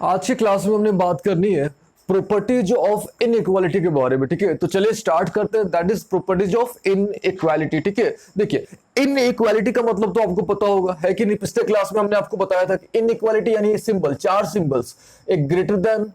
आज की क्लास में हमने बात करनी है प्रॉपर्टीज ऑफ इनइक्वालिटी के बारे में। ठीक है, तो चलिए स्टार्ट करते हैं। That is properties of inequality. ठीक है, देखिए इनइक्वालिटी का मतलब तो आपको पता होगा है कि नहीं। पिछले क्लास में हमने आपको बताया था कि इनइक्वालिटी यानी सिंबल, चार सिंबल्स, एक ग्रेटर देन,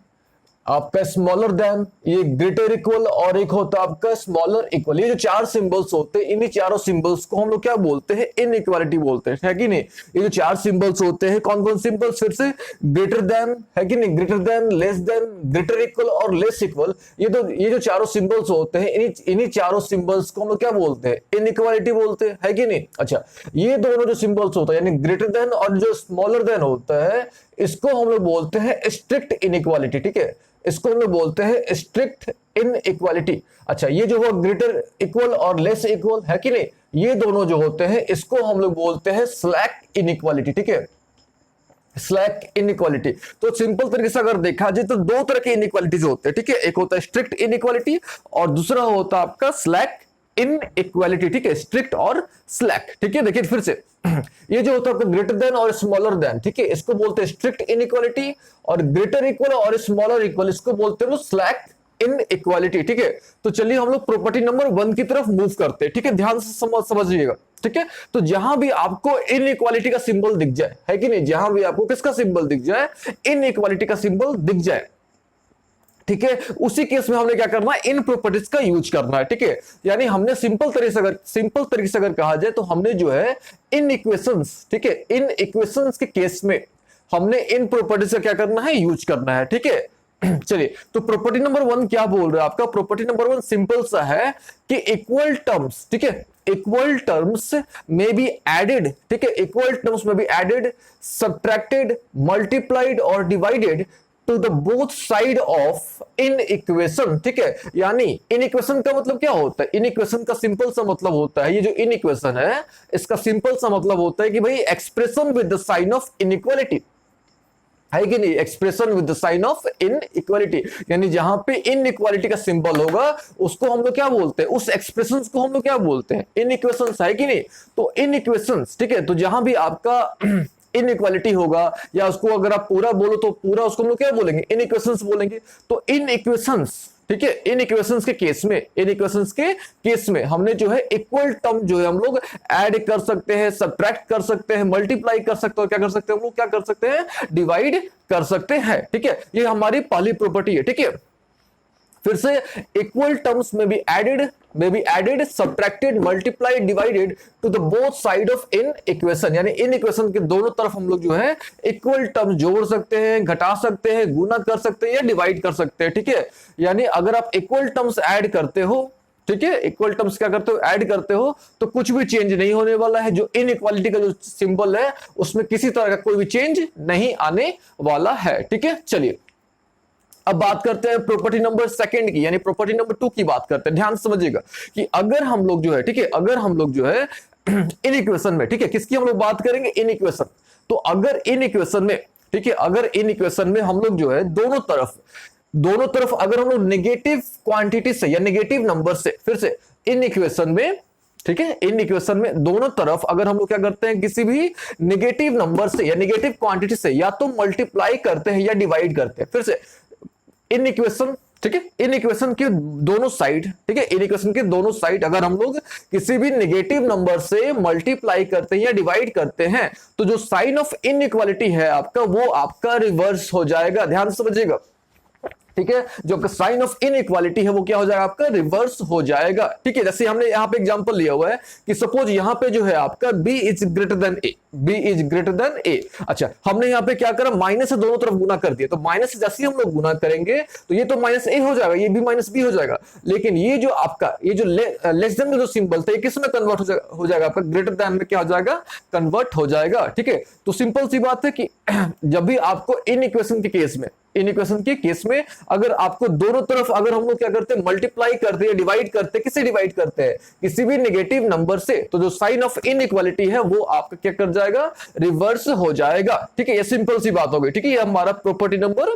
आपका स्मॉलर देन, ये ग्रेटर इक्वल और एक होता है आपका स्मॉलर इक्वल। ये जो चार सिंबल्स होते हैं, इन्हीं चारों सिंबल्स को हम लोग क्या बोलते हैं, इनइक्वालिटी बोलते हैं, है कि नहीं। ये जो चार सिंबल्स होते हैं, कौन कौन सिंबल्स, फिर से ग्रेटर देन, है कि नहीं, greater than, less than, greater equal और लेस इक्वल। ये जो चारों सिंबल्स होते हैं, इन्हीं चारों सिंबल्स को हम लोग क्या बोलते हैं, इनइक्वालिटी बोलते हैं, है कि नहीं। अच्छा, ये दोनों जो सिंबल्स होता है यानी ग्रेटर देन और जो स्मॉलर देन होता है, इसको हम लोग बोलते हैं स्ट्रिक्ट इनइक्वालिटी। ठीक है, इसको हम लोग बोलते हैं स्ट्रिक्ट इनइक्वालिटी। अच्छा, ये जो वो ग्रेटर इक्वल और लेस इक्वल, है कि नहीं, ये दोनों जो होते हैं इसको हम लोग बोलते हैं स्लैक इनइक्वालिटी। ठीक है, स्लैक इनइक्वालिटी। तो सिंपल तरीके से अगर देखा जाए तो दो तरह के इनइक्वालिटीज होते हैं। ठीक है, एक होता है स्ट्रिक्ट इनइक्वालिटी और दूसरा होता है आपका स्लैक इनइक्वालिटी। ठीक है, स्ट्रिक्ट और स्लैक। ठीक है, देखिए फिर से ये जो होता है ग्रेटर देन और स्मॉलर देन, ठीक है, इसको बोलते हैं स्ट्रिक्ट इनइक्वालिटी, और ग्रेटर इक्वल और स्मॉलर इक्वल इसको बोलते हैं स्लैक इनइक्वालिटी। ठीक है, तो चलिए हम लोग प्रॉपर्टी नंबर 1 की तरफ मूव करते हैं। ठीक है, ध्यान से समझिएगा। ठीक है, तो जहां भी आपको इनइक्वालिटी का सिंबल दिख जाए, है कि नहीं, जहां भी आपको किसका सिंबल दिख जाए, इनइक्वालिटी का सिंबल दिख जाए, ठीक है, उसी केस में हमने क्या करना है, इन प्रॉपर्टीज का यूज करना है। ठीक है, यानी हमने सिंपल तरीके से अगर कहा जाए तो हमने जो है इन इक्वेशंस, ठीक है, इन इक्वेशंस के केस में हमने इन प्रॉपर्टीज का क्या करना है, यूज करना है। ठीक है, चलिए, तो प्रॉपर्टी नंबर 1 क्या बोल रहा है आपका, प्रॉपर्टी नंबर 1 सिंपल सा है कि इक्वल टर्म्स, ठीक है, इक्वल टर्म्स में बी एडेड, ठीक है, इक्वल टर्म्स में बी एडेड, सब्ट्रैक्टेड, मल्टीप्लाइड और divided to the both side of inequation. ठीक है, यानी इन इक्वेशन का मतलब क्या होता है, इन इक्वेशन का सिंपल सा मतलब होता है, ये जो इन इक्वेशन है इसका सिंपल सा मतलब होता है कि भाई expression with the sign of inequality, है कि नहीं, expression with the sign of inequality, यानी जहां पे इनइक्वालिटी का सिंबल होगा उसको हम लोग क्या बोलते हैं, उस एक्सप्रेशन को हम लोग क्या बोलते हैं, इनइक्वेशंस, है कि नहीं। तो इनइक्वेशंस, ठीक है, तो जहां भी आपका इनइक्वालिटी होगा, या उसको अगर आप पूरा बोलो तो पूरा उसको हम लोग क्या बोलेंगे, इनइक्वेशंस बोलेंगे। तो इनइक्वेशंस, ठीक है, इन इक्वेशंस के केस में, इन इक्वेशंस के केस में हमने जो है इक्वल टर्म जो है हम लोग ऐड कर सकते हैं, सब्ट्रैक्ट कर सकते हैं, मल्टीप्लाई कर सकते हैं, क्या कर सकते हैं हम लोग, क्या कर सकते हैं, डिवाइड कर सकते हैं। ठीक है, ये हमारी पहली प्रॉपर्टी है। ठीक है, फिर से इक्वल टर्म्स में be added, subtracted, multiplied, divided to the both side of inequation, यानी इन इक्वेशन के दोनों तरफ हम लोग जो है इक्वल टर्म जोड़ सकते हैं, घटा सकते हैं, गुना कर सकते हैं या डिवाइड कर सकते हैं। ठीक है, यानी अगर आप इक्वल टर्म्स ऐड करते हो, ठीक है, इक्वल टर्म्स क्या करते हो, ऐड करते हो, तो कुछ भी चेंज नहीं होने वाला है। जो इनइक्वालिटी का जो सिंबल है उसमें किसी तरह का कोई भी चेंज नहीं आने वाला है। ठीक है, चलिए अब बात करते हैं प्रॉपर्टी नंबर 2 की, यानी प्रॉपर्टी नंबर 2 की बात करते हैं। ध्यान समझिएगा कि अगर हम लोग जो है, ठीक है, अगर हम लोग जो है इन इक्वेशन में, ठीक है, किसकी हम लोग बात करेंगे, इन इक्वेशन। तो अगर इन इक्वेशन में, ठीक है, अगर इन इक्वेशन में हम लोग जो है दोनों तरफ अगर हम लोग नेगेटिव क्वांटिटी से या नेगेटिव नंबर से, फिर से इन इक्वेशन में, ठीक है, इन इक्वेशन में दोनों तरफ अगर हम लोग क्या करते हैं, किसी भी नेगेटिव नंबर से या नेगेटिव क्वांटिटी से या तो मल्टीप्लाई करते हैं या डिवाइड करते हैं। फिर से इन इक्वेशन, ठीक है, इन इक्वेशन के दोनों साइड, ठीक है, इन इक्वेशन के दोनों साइड अगर हम लोग किसी भी नेगेटिव नंबर से मल्टीप्लाई करते हैं या डिवाइड करते हैं, तो जो साइन ऑफ इनइक्वालिटी है आपका, वो आपका रिवर्स हो जाएगा। ध्यान से समझिएगा, ठीक है, जो साइन ऑफ इनइक्वालिटी है वो क्या हो जाएगा, आपका रिवर्स हो जाएगा। ठीक है, जैसे हमने यहां पे एग्जांपल लिया हुआ है कि सपोज यहां पे जो है आपका b is greater then a, b is greater then a। अच्छा, हमने यहां पे क्या करा, माइनस से दोनों तरफ गुना कर दिया, तो माइनस से जैसे हम लोग गुना करेंगे तो ये तो माइनस a हो जाएगा, ये भी माइनस b हो जाएगा। लेकिन ये जो आपका ये जो लेस देन का जो सिंबल था, ये किस में कन्वर्ट हो जाएगा आपका, ग्रेटर देन में क्या हो जाएगा, कन्वर्ट हो जाएगा। ठीक है, तो सिंपल सी बात है कि जब भी आपको इन इक्वेशन के केस में, इन इक्वेशन के केस में अगर आपको दोनों तरफ अगर हम लोग क्या करते हैं, मल्टीप्लाई करते हैं, डिवाइड करते हैं, किससे डिवाइड करते हैं, किसी भी नेगेटिव नंबर से, तो जो साइन ऑफ इनइक्वालिटी है वो आपका क्या कर जाएगा, रिवर्स हो जाएगा। ठीक है, ये सिंपल सी बात हो गई। ठीक है, ये हमारा प्रॉपर्टी नंबर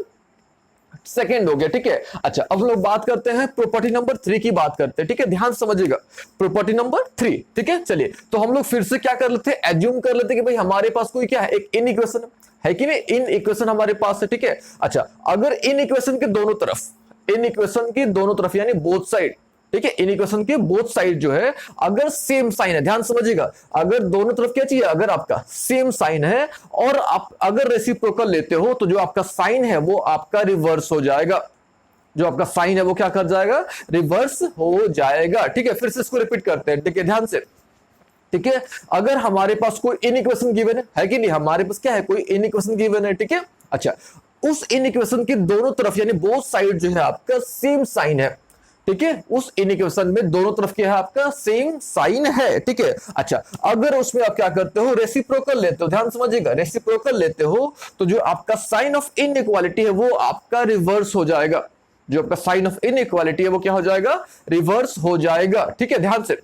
2 हो गया। ठीक है, अच्छा अब लोग बात करते हैं प्रॉपर्टी नंबर 3 की बात करते हैं। ठीक है, ध्यान समझिएगा, प्रॉपर्टी नंबर 3। ठीक है, चलिए तो हम लोग फिर से क्या कर लेते हैं, एज्यूम कर लेते हैं कि भाई हमारे पास कोई क्या है, एक इन इक्वेशन है। है कि नहीं, इन इक्वेशन हमारे पास है, ठीक है। अच्छा, अगर इन इक्वेशन के दोनों तरफ, इन इक्वेशन की दोनों तरफ यानी बोथ साइड, ठीक है, इन इक्वेशन के बोथ साइड जो है अगर सेम साइन है, ध्यान समझिएगा, अगर दोनों तरफ क्या चाहिए, अगर आपका सेम साइन है और आप अगर रेसिप्रोकल लेते हो तो जो आपका साइन है वो आपका रिवर्स हो जाएगा, जो आपका साइन है वो क्या कर जाएगा, रिवर्स हो जाएगा, ठीक है। फिर से इसको रिपीट करते हैं, ठीक है, ध्यान से, ठीक है। अगर हमारे पास कोई इन इक्वेशन गिवन है कि नहीं, हमारे पास क्या है, कोई इन इक्वेशन गिवन है, ठीक है। अच्छा, उस इन इक्वेशन की दोनों तरफ यानी बोथ साइड जो है आपका सेम साइन है, ठीक है, उस इन इक्वेशन में दोनों तरफ क्या है आपका सेम साइन है, ठीक है। अच्छा, अगर उसमें आप क्या करते हो, रेसिप्रोकल लेते हो, ध्यान समझिएगा, रेसिप्रोकल लेते हो तो जो आपका साइन ऑफ इनइक्वालिटी है वो आपका रिवर्स हो जाएगा, जो आपका साइन ऑफ इनइक्वालिटी है वो क्या हो जाएगा, रिवर्स हो जाएगा, ठीक है, ध्यान से।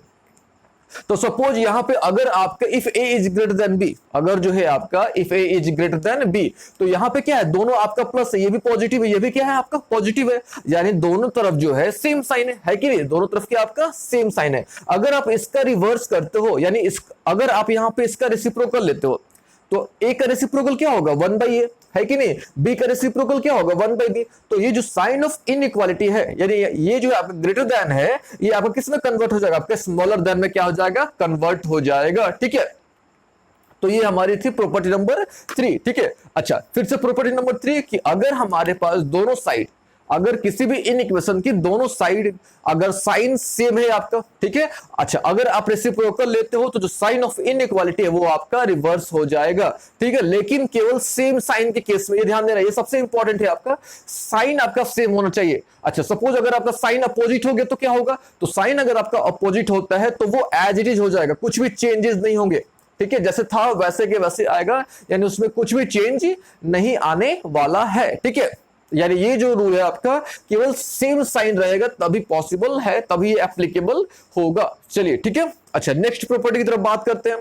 तो सपोज यहां पे अगर आपका if A is greater than B, अगर जो है आपका if A is greater than B, तो यहां पे क्या है, दोनों आपका प्लस है, ये भी पॉजिटिव है, ये भी क्या है आपका पॉजिटिव है, यानी दोनों तरफ जो है सेम साइन है कि नहीं, दोनों तरफ क्या आपका सेम साइन है। अगर आप इसका रिवर्स करते हो यानी इस, अगर आप यहां पे इसका रेसिप्रोकल लेते हो तो ए का रेसिप्रोकल क्या होगा, 1/a है कि नहीं, बी का रेसिप्रोकल क्या होगा, 1/b। तो ये जो साइन ऑफ इनइक्वालिटी है यानी ये जो आपका ग्रेटर देन है ये आपका किस में कन्वर्ट हो जाएगा, आपके स्मॉलर देन में क्या हो जाएगा, कन्वर्ट हो जाएगा, ठीक है। तो ये हमारी थी प्रॉपर्टी नंबर 3, ठीक है। अच्छा, फिर से प्रॉपर्टी नंबर 3 कि अगर हमारे पास दोनों साइड, अगर किसी भी इन इक्वेशन की दोनों साइड अगर साइन सेम है आपका, ठीक है। अच्छा, अगर आप रेसिप्रोकल लेते हो तो जो साइन ऑफ इनइक्वालिटी है वो आपका रिवर्स हो जाएगा, ठीक है, लेकिन केवल सेम साइन के केस में, ये ध्यान देना, ये सबसे इंपॉर्टेंट है, आपका साइन आपका सेम होना चाहिए। अच्छा, सपोज अगर आपका साइन अपोजिट हो गया तो क्या होगा, तो साइन अगर आपका अपोजिट होता है तो वो एज इट इज हो जाएगा, कुछ भी चेंजेस नहीं होंगे, ठीक है, जैसे था वैसे के वैसे आएगा, यानी उसमें कुछ भी चेंज नहीं आने वाला है, ठीक है। यानी ये जो रूल है आपका केवल सेम साइन रहेगा तभी पॉसिबल है, तभी एप्लीकेबल होगा। चलिए, ठीक है। अच्छा, नेक्स्ट प्रॉपर्टी की तरफ बात करते हैं,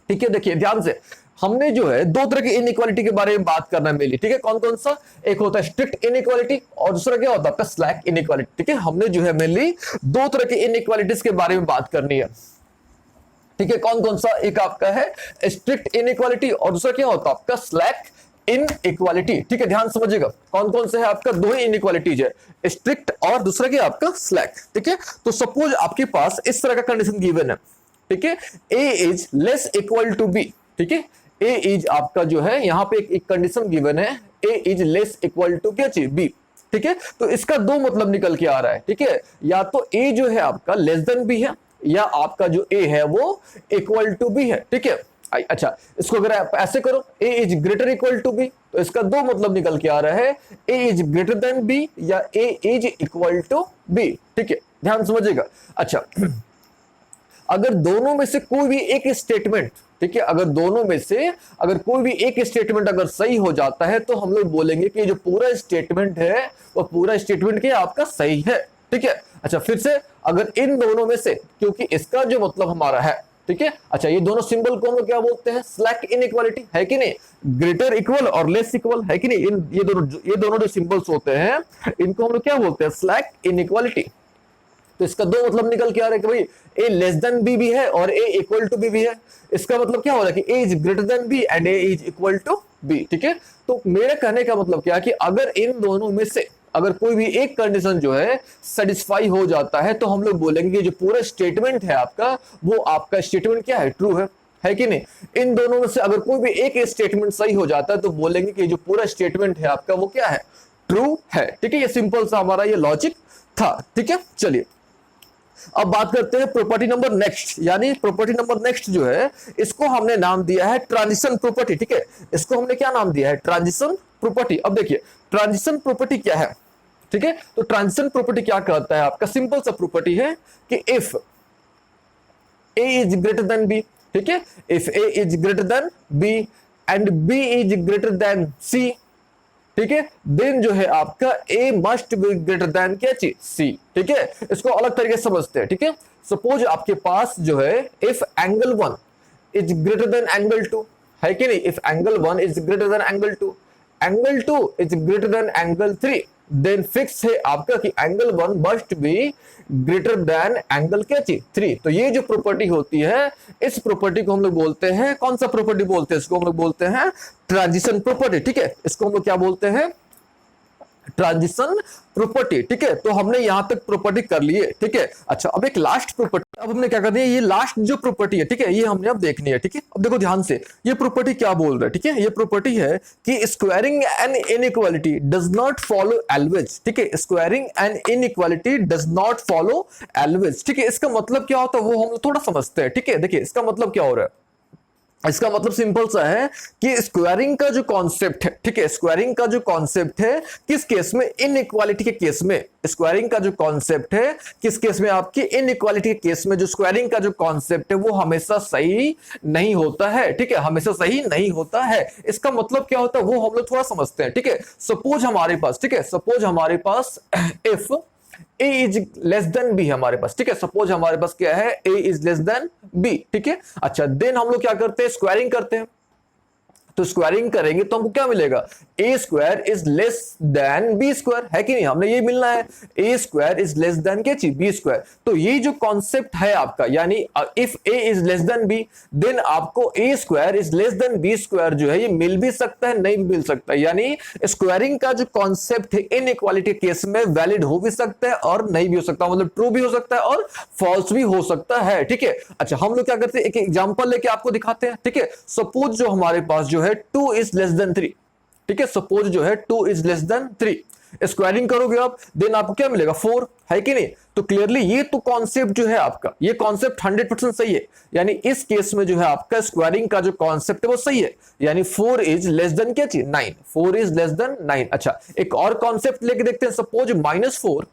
ठीक है। देखिए ध्यान से, हमने जो है दो तरह की इनइक्वालिटी के बारे में बात करना मिली, ठीक है, कौन कौन सा, एक होता है स्ट्रिक्ट इनइक्वालिटी और दूसरा क्या होता है आपका स्लैक इनइक्वालिटी, ठीक है। हमने जो है मेनली दो तरह की इनइक्वालिटीज के बारे में बात करनी है, ठीक है, कौन कौन सा, एक आपका है स्ट्रिक्ट इनइक्वालिटी और दूसरा क्या होता है आपका स्लैक इनइक्वालिटी, ठीक है, ध्यान समझिएगा, कौन कौन से है आपका दो ही इनइक्वालिटीज है, स्ट्रिक्ट और दूसरा क्या आपका स्लैक, ठीक है। तो सपोज आपके पास इस तरह का कंडीशन गिवन है, ठीक है, A is less equal to B, ठीक है, ए इज आपका जो है यहां पे एक कंडीशन गिवन है, A is less equal to क्या चीज बी, ठीक है। तो इसका दो मतलब निकल के आ रहा है, ठीक है, या तो ए जो है आपका लेस देन बी है या आपका जो ए है वो इक्वल टू बी है, ठीक है। अच्छा, इसको अगर आप ऐसे करो a is greater equal to B, तो इसका दो मतलब निकल के आ रहा है, a is greater than b या a is equal to b, ठीक है, ध्यान समझिएगा। अच्छा, अगर दोनों में से कोई भी एक स्टेटमेंट, ठीक है, अगर दोनों में से अगर कोई भी एक स्टेटमेंट अगर सही हो जाता है तो हम लोग बोलेंगे कि जो पूरा स्टेटमेंट है वो पूरा स्टेटमेंट क्या आपका सही है, ठीक है। अच्छा, फिर से अगर इन दोनों में से, क्योंकि इसका जो मतलब हमारा है, ठीक है, अच्छा, ये दोनों सिंबल को हम लोग क्या बोलते हैं, स्लैक इनइक्वालिटी, है कि नहीं, ग्रेटर इक्वल और लेस इक्वल, है कि नहीं, इन ये दोनों जो सिंबल्स होते हैं इनको हम लोग क्या बोलते हैं, स्लैक इनइक्वालिटी। तो इसका दो मतलब निकल के आ रहा है कि भाई ए लेस देन बी भी है और ए इक्वल टू बी भी है, इसका मतलब क्या हो रहा है कि A is greater than B and A is equal to B, ठीक है। तो मेरे कहने का मतलब क्या है कि अगर इन दोनों में से अगर कोई भी एक कंडीशन जो है सेटिस्फाई हो जाता है तो हम लोग बोलेंगे कि जो पूरा स्टेटमेंट है आपका वो आपका स्टेटमेंट क्या है, ट्रू है कि नहीं। इन दोनों में से अगर कोई भी एक स्टेटमेंट सही हो जाता है तो बोलेंगे कि जो पूरा स्टेटमेंट है आपका वो क्या है, ट्रू है, ठीक है। ये सिंपल सा हमारा ये लॉजिक था, ठीक है। चलिए अब बात करते हैं प्रॉपर्टी नंबर नेक्स्ट, यानी प्रॉपर्टी नंबर नेक्स्ट जो है इसको हमने नाम दिया है ट्रांजिशन प्रॉपर्टी, ठीक है, इसको हमने क्या नाम दिया है, ट्रांजिशन प्रॉपर्टी। अब देखिए ट्रांजिशन प्रॉपर्टी क्या है, ठीक है, तो ट्रांजिशन प्रॉपर्टी क्या कहता है आपका, सिंपल सा प्रॉपर्टी है कि if A is greater than B, ठीक है, if A is greater than B and B is greater than C, ठीक है, देन जो है आपका A must be greater than क्या चीज, सी, ठीक है। इसको अलग तरीके से समझते हैं, ठीक है। सपोज आपके पास जो है if angle 1 is greater than angle 2, है कि नहीं, if angle 1 is greater than angle 2, angle 2 is greater than angle 3, then fix है आपका कि angle 1 must be greater than angle क्या चीज 3। तो ये जो प्रॉपर्टी होती है, इस प्रॉपर्टी को हम लोग बोलते हैं, कौन सा प्रॉपर्टी बोलते हैं, इसको हम लोग बोलते हैं ट्रांजिशन प्रॉपर्टी। ठीक है, इसको हम लोग क्या बोलते हैं, ट्रांजिशन प्रॉपर्टी। ठीक है, तो हमने यहां तक प्रॉपर्टी कर लिए। ठीक है, अच्छा अब एक लास्ट प्रॉपर्टी, अब हमने क्या करनी है, ये लास्ट जो प्रॉपर्टी है, ठीक है, ये हमने अब देखनी है। ठीक है, अब देखो ध्यान से, ये प्रॉपर्टी क्या बोल रहा है। ठीक है, ये प्रॉपर्टी है कि squaring an inequality does not follow always. ठीक है, squaring an inequality does not follow always. ठीक है, इसका मतलब क्या होता है वो हम लोग थोड़ा समझते हैं। ठीक है, देखिए इसका मतलब क्या हो रहा है, इसका मतलब सिंपल सा है कि स्क्वायरिंग का जो कॉन्सेप्ट है, ठीक है, स्क्वायरिंग का जो कॉन्सेप्ट है किस केस में, इनइक्वालिटी के केस में। स्क्वायरिंग का जो कॉन्सेप्ट है किस केस में, आपकी इनइक्वालिटी के केस में जो स्क्वायरिंग का जो कॉन्सेप्ट है वो हमेशा सही नहीं होता है। ठीक है, हमेशा सही नहीं होता है। इसका मतलब क्या होता है वो हम लोग थोड़ा समझते हैं। ठीक है, सपोज हमारे पास, ठीक है, सपोज हमारे पास if a is less than b हमारे पास। ठीक है, सपोज हमारे पास क्या है, a is less than b। ठीक है, अच्छा देन हम लोग क्या करते हैं, स्क्वायरिंग करते हैं। तो स्क्वायरिंग करेंगे तो हमको क्या मिलेगा, A square is less than B square, है कि नहीं, हमने ये मिलना है, A square is less than क्या चीज, बी स्क्वायर। तो ये जो कॉन्सेप्ट है आपका, यानी if A is less than B then आपको A square is less than B square जो है ये मिल भी सकता है, नहीं भी मिल सकता है। यानी स्क्वायरिंग का जो कॉन्सेप्ट है इनइक्वालिटी केस में वैलिड हो भी सकता है और नहीं भी हो सकता, मतलब ट्रू भी हो सकता है और फॉल्स भी हो सकता है। ठीक है, अच्छा हम लोग क्या करते हैं, एक एग्जांपल लेके आपको दिखाते हैं। ठीक है, सपोज जो हमारे पास जो है 2 इज लेस देन 3। ठीक है, सपोज जो है 2 इज लेस देन 3, स्क्वायरिंग करोगे आप, देन आपको क्या मिलेगा 4, है कि नहीं। तो क्लियरली ये तो कॉन्सेप्ट जो है आपका, ये कॉन्सेप्ट 100% सही है। यानी इस केस में जो है आपका स्क्वायरिंग का जो कॉन्सेप्ट है वो सही है, यानी 4 इज लेस देन क्या चीज, 9, 4 इज लेस देन 9। अच्छा एक और कॉन्सेप्ट लेके देखते हैं, suppose -4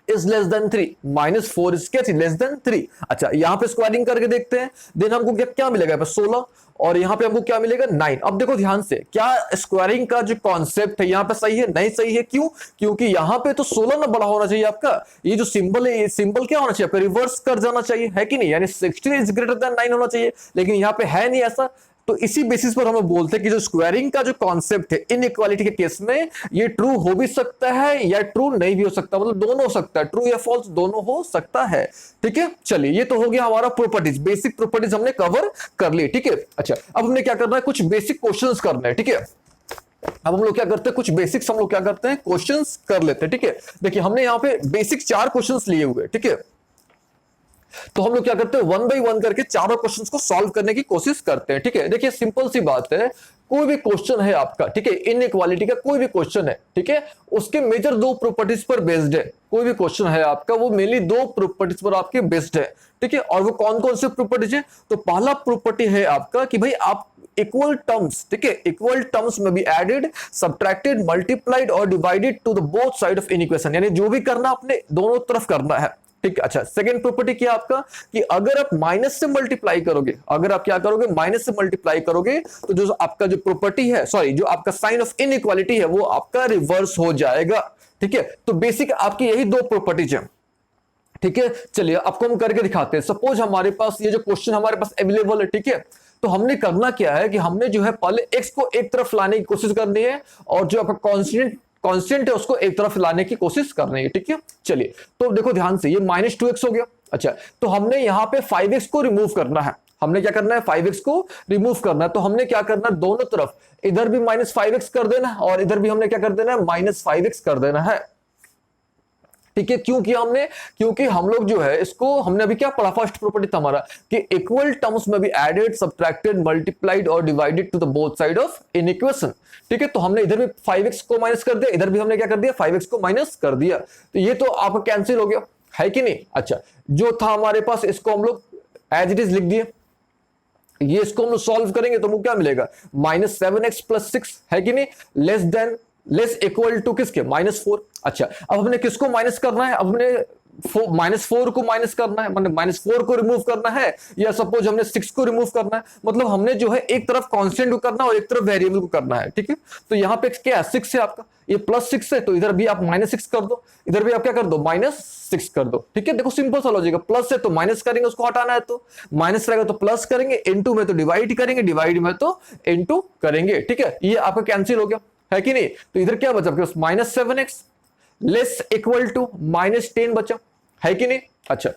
is less then 3, -4 is क्या चीज, लेस देन 3। अच्छा यहां पे स्क्वायरिंग करके देखते हैं, देन हमको क्या मिलेगा, 16 और यहां पे हमको क्या मिलेगा 9। अब देखो ध्यान से, क्या स्क्वायरिंग का जो कॉन्सेप्ट है यहां पे सही है, नहीं सही है, क्यों, क्योंकि यहां पे तो 16 ना बड़ा होना चाहिए आपका, ये जो सिंबल है ये सिंबल क्या होना चाहिए आपका, रिवर्स कर जाना चाहिए, है कि नहीं, यानी 16 इज ग्रेटर देन 9 होना चाहिए, लेकिन यहां पे है नहीं ऐसा। तो इसी बेसिस पर हम लोग बोलते हैं कि जो स्क्वायरिंग का जो कॉन्सेप्ट है इनइक्वालिटी के केस में ये ट्रू हो भी सकता है या ट्रू नहीं भी हो सकता, मतलब दोनों हो सकता है, ट्रू या फॉल्स दोनों हो सकता है। ठीक है, चलिए ये तो हो गया हमारा प्रॉपर्टीज, बेसिक प्रॉपर्टीज हमने कवर कर ली। ठीक है, अच्छा अब हमने क्या करना है, कुछ बेसिक क्वेश्चंस करने हैं। ठीक है, अब हम लोग क्या करते हैं, कुछ बेसिक्स हम लोग क्या करते हैं, क्वेश्चंस कर लेते हैं। ठीक है, देखिए हमने यहाँ पे बेसिक 4 क्वेश्चंस लिए हुए। ठीक है, तो हम लोग क्या करते हैं, 1 बाय 1 करके चारों क्वेश्चंस को सॉल्व करने की कोशिश करते हैं। ठीक है, देखिए सिंपल सी बात है, कोई भी क्वेश्चन है आपका, ठीक है, इनइक्वालिटी का कोई भी क्वेश्चन है, ठीक है, उसके मेजर 2 प्रॉपर्टीज पर बेस्ड है। कोई भी क्वेश्चन है आपका वो मेनली 2 प्रॉपर्टीज पर आपके बेस्ड है। ठीक है, और वो कौन कौन से प्रॉपर्टीज है, तो पहला प्रॉपर्टी है आपका कि भाई आप इक्वल टर्म्स, ठीक है, इक्वल टर्म्स में बी एडेड, सब्ट्रैक्टेड, मल्टीप्लाइड और divided to the both side of an equation, यानी जो भी करना अपने दोनों तरफ करना है। ठीक, अच्छा सेकंड प्रॉपर्टी क्या आपका कि अगर आप माइनस से मल्टीप्लाई करोगे, अगर आप क्या करोगे माइनस से मल्टीप्लाई करोगे तो जो आपका जो प्रॉपर्टी है, सॉरी जो आपका साइन ऑफ इनइक्वालिटी है वो आपका रिवर्स हो जाएगा। ठीक है, तो बेसिक आपकी यही 2 प्रॉपर्टीज है। ठीक है, चलिए आपको हम करके दिखाते हैं। सपोज हमारे पास ये जो क्वेश्चन हमारे पास अवेलेबल है, ठीक है, तो हमने करना क्या है कि हमने जो है पहले x को एक तरफ लाने की कोशिश करनी है और जो आपका कांस्टेंट है उसको एक तरफ लाने की कोशिश करनी है। ठीक है, चलिए तो देखो ध्यान से, ये -2x हो गया। अच्छा तो हमने यहां पे 5x को रिमूव करना है, हमने क्या करना है 5x को रिमूव करना है, तो हमने क्या करना है दोनों तरफ इधर भी -5x कर देना है और इधर भी हमने क्या कर देना है -5x कर देना है। ठीक है, क्यों किया हमने, क्योंकि हम लोग जो है इसको हमने अभी क्या पढ़ा, फर्स्ट प्रॉपर्टी था हमारा कि इक्वल टर्म्स में भी एडेड, सब्ट्रैक्टेड, मल्टीप्लाइड और divided to the both side of an equation. ठीक है, तो हमने इधर भी 5x को माइनस कर दिया, इधर भी हमने क्या कर दिया 5x को माइनस कर दिया, तो ये तो आपका कैंसिल हो गया, है कि नहीं। अच्छा जो था हमारे पास इसको हम लोग एज इट इज लिख दिए, ये इसको हम लोग सॉल्व करेंगे तो हमको क्या मिलेगा -7x + 6, है कि नहीं, लेस इक्वल टू किसके -4। अच्छा अब हमने किसको माइनस करना है, अब हमने -4 को माइनस करना है, मतलब -4 को रिमूव करना है, या सपोज हमने 6 को रिमूव करना है, मतलब हमने जो है एक तरफ कांस्टेंट को करना है और एक तरफ वेरिएबल को करना है। ठीक है, तो यहाँ पे क्या है 6 है आपका, ये +6 है, तो इधर भी आप -6 कर दो, इधर भी आप क्या कर दो -6 कर दो। ठीक है, देखो सिंपल सा लॉजिक है, प्लस है तो माइनस करेंगे, उसको हटाना है तो माइनस रहेगा तो प्लस करेंगे, इनटू में तो डिवाइड करेंगे, डिवाइड में तो इनटू करेंगे। ठीक है, ये आपका कैंसिल हो गया, है कि नहीं। तो इधर क्या बचा आपके पास -7x लेस इक्वल टू -10 बचा, है कि नहीं। अच्छा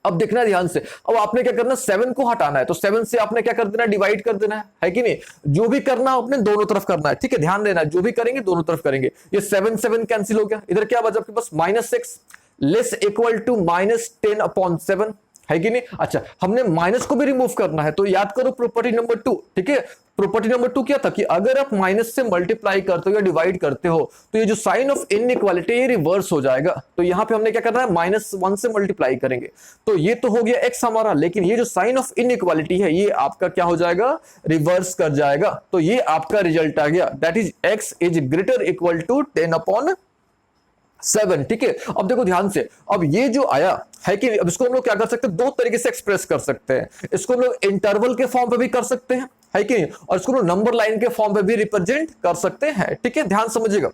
अब देखना ध्यान से, अब आपने क्या करना, 7 को हटाना है तो 7 से आपने क्या कर देना, डिवाइड कर देना है कि नहीं। जो भी करना आपने दोनों तरफ करना है, ठीक है, ध्यान देना, जो भी करेंगे दोनों तरफ करेंगे। ये 7 कैंसिल हो गया, इधर क्या बचा आपके पास -6 लेस इक्वल टू -10/7, है कि नहीं। अच्छा हमने माइनस को भी रिमूव करना है, तो याद करो प्रॉपर्टी नंबर 2, ठीक है। प्रॉपर्टी नंबर 2 क्या था कि अगर आप माइनस से मल्टीप्लाई करते हो या डिवाइड करते हो तो ये जो साइन ऑफ इनइक्वालिटी ये रिवर्स हो जाएगा। तो यहां पे हमने क्या करना है, -1 से मल्टीप्लाई करेंगे, तो ये तो हो गया x हमारा, लेकिन ये जो साइन ऑफ इनइक्वालिटी है ये आपका क्या हो जाएगा, रिवर्स कर जाएगा। तो ये आपका रिजल्ट आ गया, that is x is greater equal to 10/7, ठीक है। अब देखो ध्यान से, अब ये जो आया है कि अब इसको हम लोग क्या कर सकते हैं, दो तरीके से एक्सप्रेस कर सकते हैं। इसको हम लोग इंटरवल के फॉर्म पे भी कर सकते हैं, है कि नहीं, और इसको लोग नंबर लाइन के फॉर्म पे भी रिप्रेजेंट कर सकते हैं, ठीक है, ध्यान समझिएगा,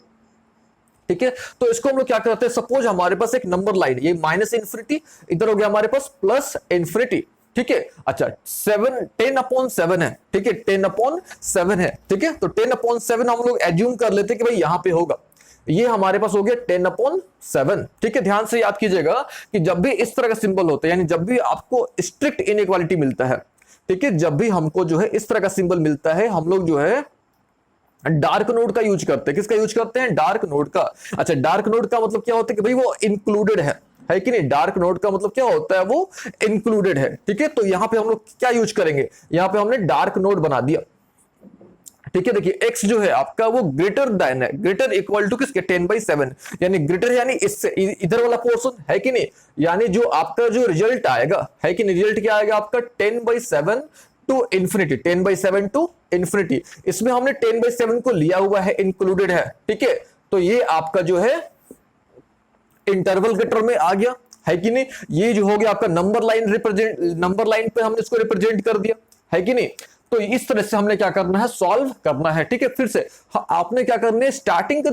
ठीक है। तो इसको हम लोग क्या करते हैं, सपोज हमारे पास एक नंबर लाइन, ये -∞, इधर हो गया हमारे पास +∞, ठीक है। अच्छा 10/7 है, ठीक है, 10/7 है, ठीक है। तो 10/7 हम लोग एज्यूम कर लेते हैं कि भाई यहां पे होगा, ये हमारे पास हो गया 10/7, ठीक है। ध्यान से याद कीजिएगा कि जब भी इस तरह का सिंबल होता है, यानी जब भी आपको स्ट्रिक्ट इनइक्वालिटी मिलता है, ठीक है, जब भी हमको जो है इस तरह का सिंबल मिलता है, हम लोग जो है डार्क नोड का यूज करते हैं। किसका यूज करते हैं, डार्क नोड का। अच्छा डार्क नोड का मतलब क्या होता है कि भाई वो इंक्लूडेड है कि नहीं। डार्क नोड का मतलब क्या होता है, वो इंक्लूडेड है, ठीक है। तो यहां पे हम लोग क्या यूज करेंगे, यहां पे हमने डार्क नोड बना दिया, ठीक है। देखिए x जो है आपका वो ग्रेटर देन है, ग्रेटर इक्वल टू किसके, 10/7, यानी ग्रेटर यानी इससे इधर वाला पोर्शन, है कि नहीं। यानी जो आपका जो रिजल्ट आएगा, है कि नहीं, रिजल्ट क्या आएगा आपका 10/7 टू इंफिनिटी, 10/7 टू इंफिनिटी। इसमें हमने 10/7 को लिया हुआ है, इंक्लूडेड है, ठीक है। तो ये आपका जो है इंटरवल के टर्म में आ गया, है कि नहीं। ये जो हो गया आपका number line represent, number line पे हमने इसको रिप्रेजेंट कर दिया, है कि नहीं। तो इस तरह से हमने क्या करना है, सॉल्व करना है, ठीक है। फिर से आपने क्या करना है, स्टार्टिंग के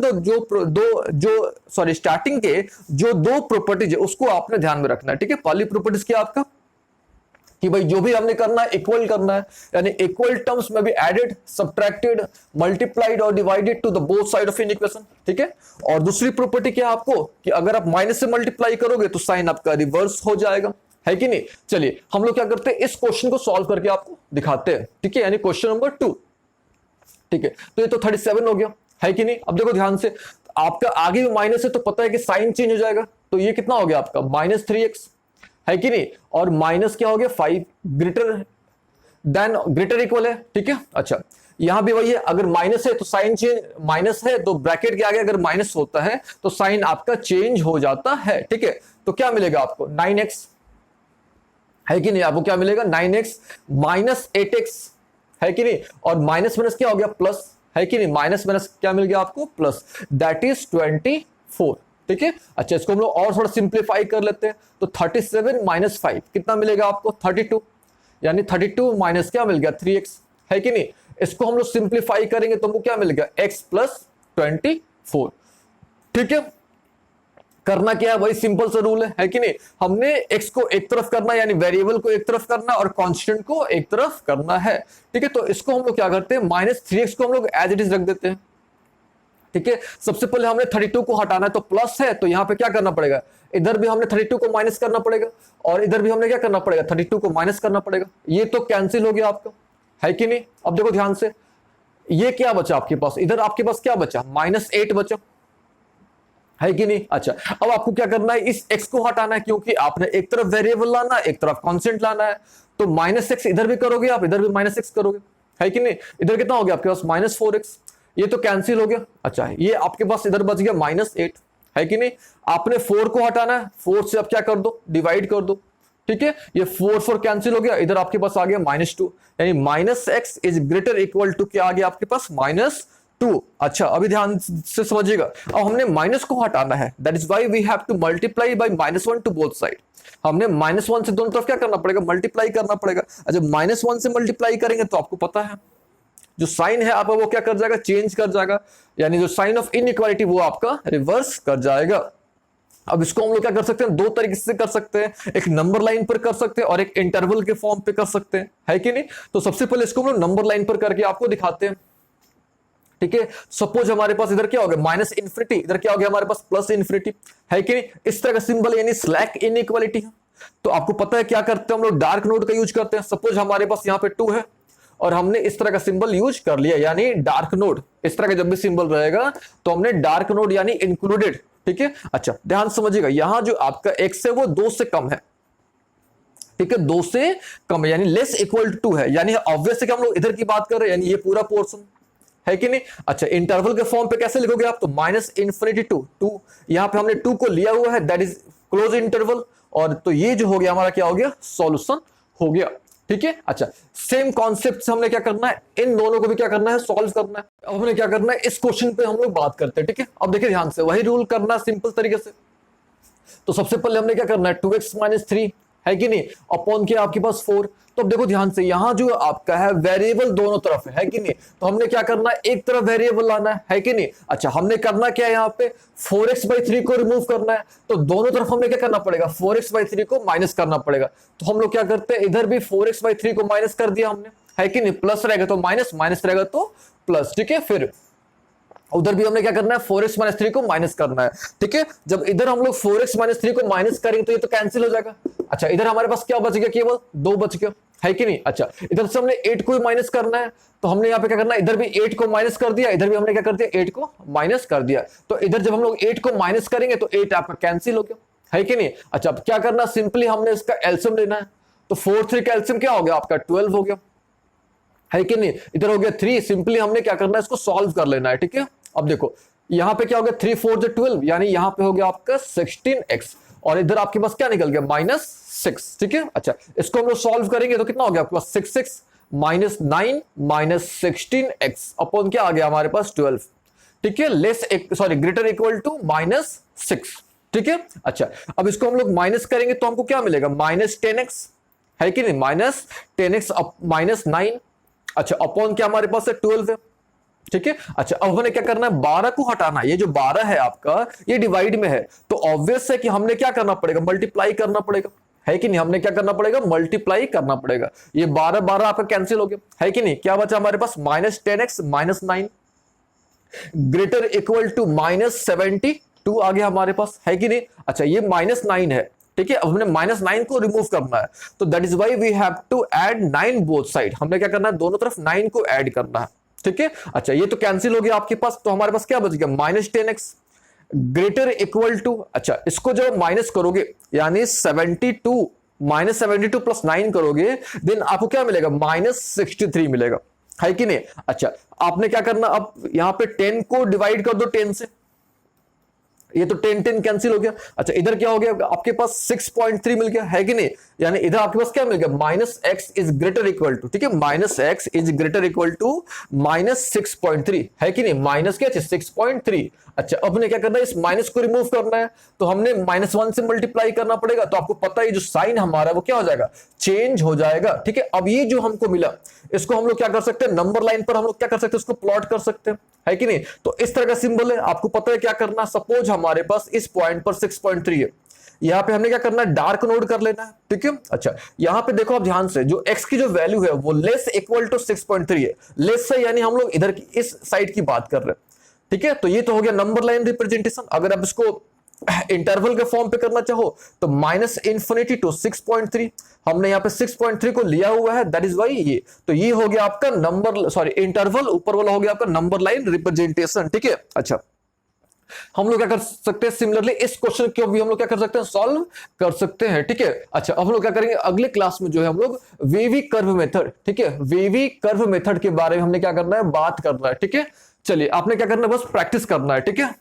स्टार्टिंग के जो दो प्रॉपर्टीज है उसको आपने ध्यान में रखना है, ठीक है। पहली प्रॉपर्टीज क्या आपका कि भाई जो भी हमने करना है इक्वल करना है, यानी इक्वल टर्म्स में भी एडेड, सब्ट्रैक्टेड, मल्टीप्लाइड और divided to the both side of an equation, ठीक है। और दूसरी प्रॉपर्टी क्या है आपको कि अगर आप माइनस से मल्टीप्लाई करोगे तो साइन आपका रिवर्स हो जाएगा, है कि नहीं। चलिए हम लोग क्या करते हैं, इस क्वेश्चन को सॉल्व करके आपको दिखाते हैं, ठीक है, यानी क्वेश्चन नंबर 2, ठीक है। तो ये तो 37 हो गया, है कि नहीं। अब देखो ध्यान से, आपका आगे भी माइनस है तो पता है कि साइन चेंज हो जाएगा, तो ये कितना हो गया आपका -3x, है कि नहीं। और माइनस क्या हो गया 5, ग्रेटर इक्वल है, ठीक है। अच्छा यहां भी वही है, अगर माइनस है तो साइन चेंज, माइनस है तो ब्रैकेट के आगे अगर माइनस होता है तो साइन आपका चेंज हो जाता है, ठीक है। तो क्या मिलेगा आपको 9x, है कि नहीं। आपको क्या मिलेगा 9x -8x, है कि नहीं। और माइनस माइनस क्या हो गया प्लस, है कि नहीं, माइनस माइनस क्या मिल गया आपको प्लस, दैट इज 24, ठीक है। अच्छा इसको हम लोग और थोड़ा सिंप्लीफाई कर लेते हैं, तो 37 - 5 कितना मिलेगा आपको 32, यानी 32 माइनस क्या मिल गया 3x, है कि नहीं। इसको हम लोग सिंप्लीफाई करेंगे तो हमको क्या मिलेगा x + 24, ठीक है। करना क्या है, वही सिंपल सा रूल है कि नहीं। हमने x को एक तरफ करना है, यानी वेरिएबल को एक तरफ करना और कांस्टेंट को एक तरफ करना है, ठीक है। तो इसको हम लोग क्या करते हैं, -3x को हम लोग एज इट इज रख देते हैं, ठीक है। सबसे पहले हमने 32 को हटाना है, तो प्लस है तो यहां पे क्या करना पड़ेगा, इधर भी हमने 32 को माइनस करना पड़ेगा और इधर भी हमने क्या करना पड़ेगा 32 को माइनस करना पड़ेगा। ये तो कैंसिल हो गया आपका, है कि नहीं। अब देखो ध्यान से, ये क्या बचा आपके पास, इधर आपके पास क्या बचा -8 बचा, है कि नहीं। अच्छा अब आपको क्या करना है, इस x को हटाना है, क्योंकि आपने एक तरफ वेरिएबल लाना है, एक तरफ कांस्टेंट लाना है। तो -x इधर भी करोगे आप, इधर भी -x करोगे, है कि नहीं। इधर कितना हो गया आपके पास -4x, ये तो कैंसिल हो गया। अच्छा ये आपके पास इधर बच गया -8, है कि नहीं। आपने 4 को हटाना है, 4 से आप क्या कर दो, डिवाइड कर दो, ठीक है। ये 4 कैंसिल हो गया, इधर आपके पास आ गया -2, यानी -x is greater equal to क्या आ गया आपके पास -2। अच्छा अभी ध्यान से समझिएगा, अब हमने माइनस को हटाना है, that is why we have to multiply by -1 to both side. हमने -1 से दोनों तरफ क्या करना पड़ेगा, मल्टीप्लाई करना पड़ेगा। अच्छा -1 से मल्टीप्लाई करेंगे तो आपको पता है जो साइन है आपका वो क्या कर जाएगा, चेंज कर जाएगा, यानी जो साइन ऑफ इनइक्वालिटी वो आपका रिवर्स कर जाएगा। अब इसको हम लोग क्या कर सकते हैं, दो तरीके से कर सकते हैं, एक नंबर लाइन पर कर सकते हैं और एक इंटरवल के फॉर्म पे कर सकते हैं, है कि नहीं। तो सबसे पहले इसको हम लोग नंबर लाइन पर करके आपको दिखाते हैं, ठीक है। सपोज हमारे पास इधर क्या हो गया माइनस इन्फिनिटी, इधर क्या हो गया हमारे पास प्लस इन्फिनिटी, है कि नहीं। इस तरह का सिंबल यानी स्लैक इनइक्वालिटी है। तो आपको पता है क्या करते हैं हम लोग, डार्क नोड का यूज करते हैं। सपोज हमारे पास यहाँ पे 2 है और हमने इस तरह का सिंबल यूज कर लिया, यानी डार्क नोड। इस तरह का जब भी सिंबल रहेगा तो हमने डार्क नोड यानी इंक्लूडेड, ठीक है। अच्छा ध्यान समझिएगा, यहां जो आपका x है वो 2 से कम है, ठीक है, 2 से कम है, यानी लेस इक्वल टू 2 है, यानी ऑब्वियस है कि हम लोग इधर की बात कर रहे हैं, यानी ये पूरा पोर्शन, है कि नहीं। अच्छा इंटरवल के फॉर्म पे कैसे लिखोगे आप, तो माइनस इन्फिनिटी टू 2, यहां पे हमने 2 को लिया हुआ है, दैट इज क्लोज इंटरवल, और तो ये जो हो गया हमारा क्या हो गया, सॉल्यूशन हो गया, ठीक है। अच्छा सेम कॉन्सेप्ट से हमने क्या करना है, इन दोनों को भी क्या करना है, सॉल्व करना है। अब हमने क्या करना है, इस क्वेश्चन पे हम लोग बात करते हैं, ठीक है। अब देखिए ध्यान से, वही रूल करना सिंपल तरीके से। तो सबसे पहले हमने क्या करना है, 2x माइनस 3, है कि नहीं, अपॉन के आपके पास 4। तो अब देखो ध्यान से, यहां जो आपका है वेरिएबल दोनों तरफ है कि नहीं, तो हमने क्या करना है, एक तरफ वेरिएबल लाना है कि नहीं। अच्छा हमने करना क्या है, यहाँ पे 4x/3 को रिमूव करना है, तो दोनों तरफ हमने क्या करना पड़ेगा, 4x/3 को माइनस करना पड़ेगा। तो हम लोग क्या करते हैं, इधर भी 4x/3 को माइनस कर दिया हमने, है कि नहीं, प्लस रहेगा तो माइनस, माइनस रहेगा तो प्लस, ठीक है। फिर उधर भी हमने क्या करना है, 4x-3 को माइनस करना है, ठीक है। जब इधर हम लोग 4x-3 को माइनस करेंगे तो ये तो कैंसिल हो जाएगा। अच्छा इधर हमारे पास क्या बच गया, केवल 2 बच गया, है कि नहीं। अच्छा इधर से हमने 8 को माइनस करना है, तो हमने यहाँ पे क्या करना है, इधर भी 8 को माइनस कर दिया, इधर भी हमने क्या कर दिया, 8 को माइनस कर दिया। तो इधर जब हम लोग 8 को माइनस करेंगे तो 8 आपका कैंसिल हो गया, है कि नहीं। अच्छा अब क्या करना, सिंपली हमने इसका एलसीएम लेना है, तो 4 3 का एलसीएम क्या हो गया आपका, 12 हो गया, है कि नहीं। इधर हो गया 3, सिंपली हमने क्या करना है, इसको सॉल्व कर लेना है, ठीक है। अब देखो यहां पे क्या हो गया, 3 4 जो 12, यानी यहां पे हो गया आपका 16x, और इधर आपके पास क्या निकल गया, -6, ठीक है। अच्छा इसको हम लोग सॉल्व करेंगे तो कितना हो गया आपके पास, 6 माइनस 9 माइनस 16x अपॉन क्या आ गया हमारे पास 12, ठीक है, less sorry greater equal to -6, ठीक है। अच्छा अब इसको हम लोग माइनस करेंगे तो हमको क्या मिलेगा, -10x, है कि नहीं, -10x -9, अच्छा अपॉन क्या हमारे पास है 12 है, ठीक है। अच्छा अब हमने क्या करना है, 12 को हटाना है, ये जो 12 है आपका ये डिवाइड में है, तो ऑब्वियस है कि हमने क्या करना पड़ेगा, मल्टीप्लाई करना पड़ेगा, है कि नहीं, हमने क्या करना पड़ेगा, मल्टीप्लाई करना पड़ेगा। ये 12 12 आपका कैंसिल हो गया, है कि नहीं। क्या बचा हमारे पास, -10x -9 ग्रेटर इक्वल टू -72 आ गया हमारे पास, है कि नहीं। अच्छा ये -9 है, ठीक है। अब हमने -9 को रिमूव करना है, तो that is why we have to add 9 both side, हमने क्या करना है, दोनों तरफ 9 को ऐड करना है, ठीक है। अच्छा ये तो कैंसिल हो गया आपके पास, तो हमारे पास क्या बच गया, -10x ग्रेटर इक्वल टू, अच्छा इसको जब माइनस करोगे यानी 72 -72 प्लस 9 करोगे, देन आपको क्या मिलेगा, -63 मिलेगा, है कि नहीं। अच्छा आपने क्या करना, अब यहां पे 10 को डिवाइड कर दो 10 से, ये तो 10 10 कैंसिल हो गया। अच्छा इधर क्या हो गया आपके पास, 6.3 मिल गया, है कि नहीं, यानी इधर आपके पास क्या मिल गया, -x is greater equal to, ठीक है, -x is greater equal to -6.3, है कि नहीं, माइनस क्या 6.3। अच्छा अब हमने क्या करना है, इस माइनस को रिमूव करना है, तो हमने -1 से मल्टीप्लाई करना पड़ेगा, तो आपको पता है जो साइन हमारा वो क्या हो जाएगा, चेंज हो जाएगा, ठीक है। अब ये जो हमको मिला, इसको हम लोग क्या कर सकते हैं, नंबर लाइन पर हम लोग क्या कर सकते हैं, उसको प्लॉट कर सकते हैं, है कि नहीं। तो इस तरह का सिंबल है, आपको पता है क्या करना, सपोज हमारे पास इस पॉइंट पर 6.3 है, यहां पे हमने क्या करना है, डार्क नोड कर लेना है, ठीक है। अच्छा यहां पे देखो आप ध्यान से, जो x की जो वैल्यू है वो लेस इक्वल टू 6.3 है, लेस से यानी हम लोग इधर की इस साइड की बात कर रहे हैं, ठीक है। तो ये तो हो गया नंबर लाइन रिप्रेजेंटेशन। अगर आप इसको इंटरवल के फॉर्म पे करना चाहो तो -∞ टू 6.3, हमने यहाँ पे 6.3 को लिया हुआ है, दैट इज वाई ये, तो ये हो गया आपका नंबर सॉरी इंटरवल, ऊपर वाला हो गया आपका नंबर लाइन रिप्रेजेंटेशन, ठीक है। अच्छा हम लोग क्या कर सकते हैं, सिमिलरली इस क्वेश्चन को भी हम लोग क्या कर सकते हैं, सॉल्व कर सकते हैं, ठीक है। अच्छा अब हम लोग क्या करेंगे, अगले क्लास में जो है हम लोग वेवी कर्व मेथड, ठीक है, वेवी कर्व मेथड के बारे में हमने क्या करना है, बात करना है, ठीक है। चलिए आपने क्या करना है, बस प्रैक्टिस करना है, ठीक है।